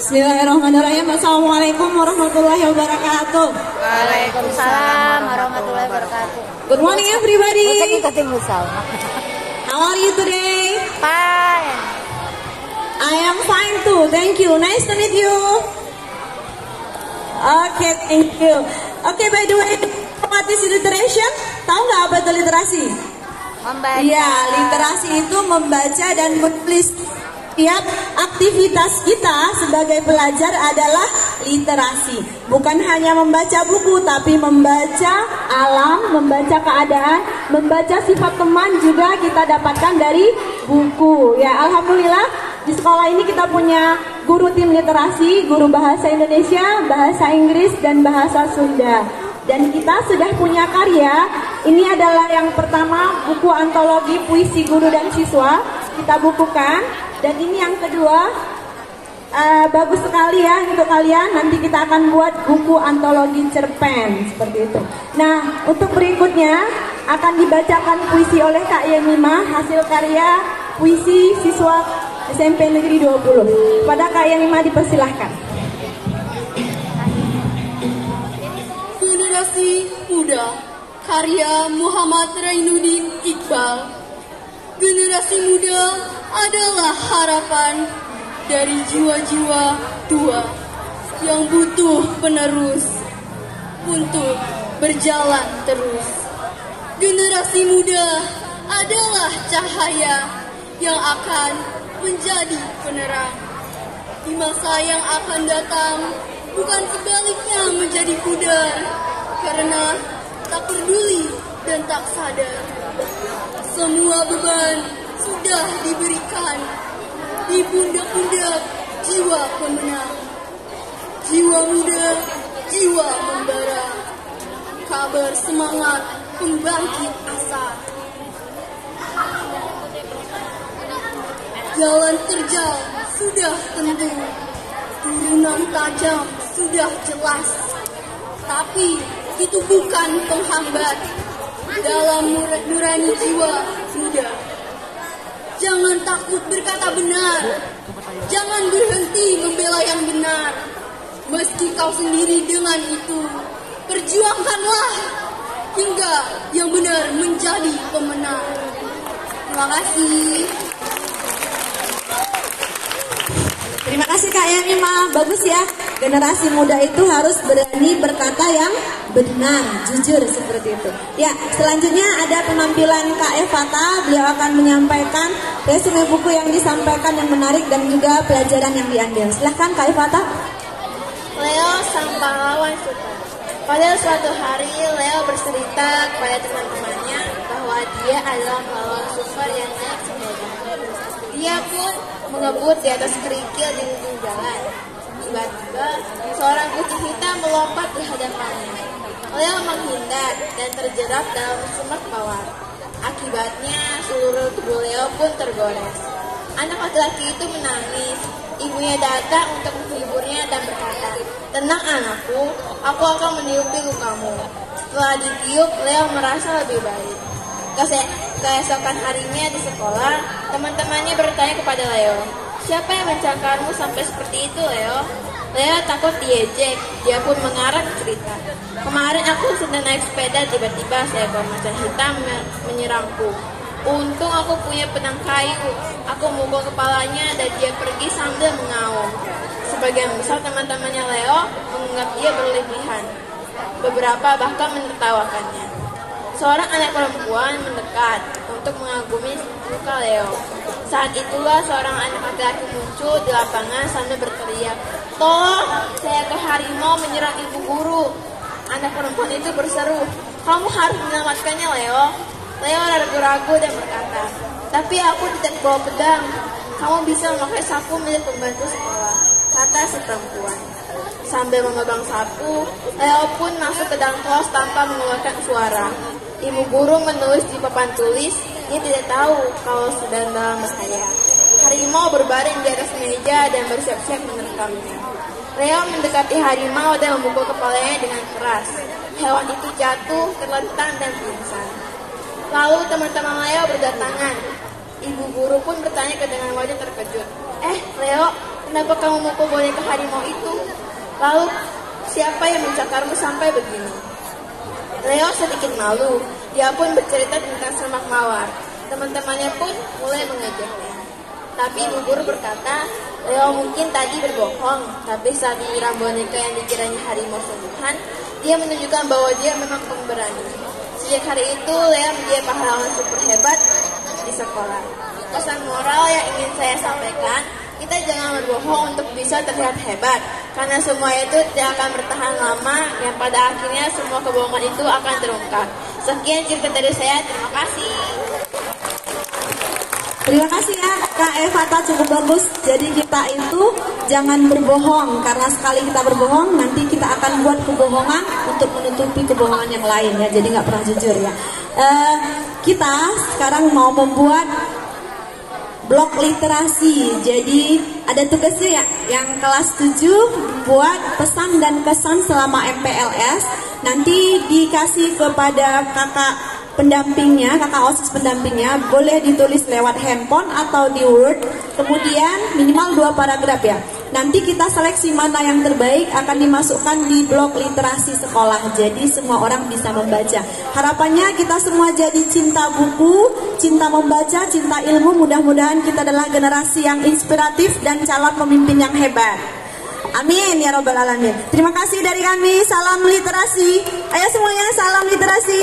Bismillahirrahmanirrahim. Assalamualaikum warahmatullahi wabarakatuh. Waalaikumsalam warahmatullahi wabarakatuh. Good morning everybody. How are you today? Fine. I am fine too. Thank you. Nice to meet you. Okay, thank you. Okay, by the way, what is literation? Tahu nggak apa itu literasi? Membaca. Iya, literasi itu membaca dan menulis. Tiap aktivitas kita sebagai pelajar adalah literasi. Bukan hanya membaca buku, tapi membaca alam, membaca keadaan, membaca sifat teman juga kita dapatkan dari buku. Ya, alhamdulillah di sekolah ini kita punya guru tim literasi, guru bahasa Indonesia, bahasa Inggris, dan bahasa Sunda. Dan kita sudah punya karya. Ini adalah yang pertama, buku antologi puisi guru dan siswa kita bukukan. Dan ini yang kedua, bagus sekali ya untuk kalian. Nanti kita akan buat buku antologi cerpen seperti itu. Nah, untuk berikutnya akan dibacakan puisi oleh Kak Yemima, hasil karya puisi siswa SMP Negeri 20. Pada Kak Yemima dipersilahkan. Generasi Muda, karya Muhammad Rainuddin Iqbal. Generasi muda adalah harapan dari jiwa-jiwa tua yang butuh penerus untuk berjalan terus. Generasi muda adalah cahaya yang akan menjadi penerang di masa yang akan datang, bukan sebaliknya menjadi pudar karena tak peduli dan tak sadar. Semua beban sudah diberikan di pundak-pundak jiwa pemenang. Jiwa muda, jiwa membara, kabar semangat, pembangkit asa. Jalan terjal sudah tentu, turunan tajam sudah jelas. Tapi itu bukan penghambat dalam nurani jiwa muda. Jangan takut berkata benar, jangan berhenti membela yang benar. Meski kau sendiri dengan itu, perjuangkanlah hingga yang benar menjadi pemenang. Terima kasih. Terima kasih Kak Yemima, bagus ya. Generasi muda itu harus berani berkata yang benar, jujur seperti itu. Ya, selanjutnya ada penampilan Kak Evata. Beliau akan menyampaikan resume buku yang disampaikan yang menarik dan juga pelajaran yang diambil. Silahkan Kak Evata. Leo sang pahlawan super. Pada suatu hari Leo bercerita kepada teman-temannya bahwa dia adalah pahlawan super yang naik sepeda. Dia pun mengebut di atas kerikil di ujung jalan. Tiba-tiba seorang kucing hitam melompat di hadapannya. Leo menghindar dan terjerat dalam semak bawah. Akibatnya seluruh tubuh Leo pun tergores. Anak laki-laki itu menangis. Ibunya datang untuk menghiburnya dan berkata, "Tenang anakku, aku akan meniupi lukamu." Setelah ditiup, Leo merasa lebih baik. Keesokan harinya di sekolah, teman-temannya bertanya kepada Leo, "Siapa yang mencakarmu sampai seperti itu, Leo?" Leo takut diejek, dia pun mengarang cerita. "Kemarin aku sedang naik sepeda, tiba-tiba seekor macan hitam menyerangku. Untung aku punya pedang kayu, aku mukul kepalanya dan dia pergi sambil mengaum." Sebagian besar teman-temannya Leo menganggap dia berlebihan. Beberapa bahkan menertawakannya. Seorang anak perempuan mendekat untuk mengagumi luka Leo. Saat itulah seorang anak laki-laki muncul di lapangan sambil berteriak, "Tolong, seekor harimau menyerang ibu guru." Anak perempuan itu berseru, "Kamu harus menyelamatkannya, Leo." Leo ragu-ragu dan berkata, "Tapi aku tidak bawa pedang." "Kamu bisa memakai sapu milik pembantu sekolah," kata si perempuan. Sambil memegang sapu, Leo pun masuk ke dalam kelas tanpa mengeluarkan suara. Ibu guru menulis di papan tulis, dia tidak tahu kalau sedang dalam bahaya. Harimau berbaring di atas meja dan bersiap-siap menerkamnya. Leo mendekati harimau dan memukul kepalanya dengan keras. Hewan itu jatuh, terlentang dan pingsan. Lalu teman-teman Leo berdatangan. Ibu guru pun bertanya dengan wajah terkejut, Leo, kenapa kamu memukul boneka harimau itu? Lalu, siapa yang mencakarmu sampai begini? Leo sedikit malu. Dia pun bercerita tentang semak mawar. Teman-temannya pun mulai mengejeknya. Tapi ibu guru berkata, Leo mungkin tadi berbohong, tapi saat menyiram boneka yang dikiranya harimau sungguhan, dia menunjukkan bahwa dia memang pemberani. Sejak hari itu, Leo menjadi pahlawan super hebat di sekolah. Pesan moral yang ingin saya sampaikan, kita jangan berbohong untuk bisa terlihat hebat, karena semua itu tidak akan bertahan lama, yang pada akhirnya semua kebohongan itu akan terungkap. Sekian cerita dari saya, terima kasih. Terima kasih ya Kak Evata, cukup bagus. Jadi kita itu jangan berbohong, karena sekali kita berbohong nanti kita akan buat kebohongan untuk menutupi kebohongan yang lain ya. Jadi nggak pernah jujur ya. Kita sekarang mau membuat blok literasi. Jadi ada tugasnya ya, yang kelas 7 buat pesan dan kesan selama MPLS. Nanti dikasih kepada kakak pendampingnya, kakak OSIS pendampingnya, boleh ditulis lewat handphone atau di Word, kemudian minimal 2 paragraf ya. Nanti kita seleksi mana yang terbaik akan dimasukkan di blok literasi sekolah, jadi semua orang bisa membaca. Harapannya kita semua jadi cinta buku, cinta membaca, cinta ilmu. Mudah-mudahan kita adalah generasi yang inspiratif dan calon pemimpin yang hebat. Amin ya robbal alamin. Terima kasih dari kami, salam literasi. Ayo semuanya salam literasi.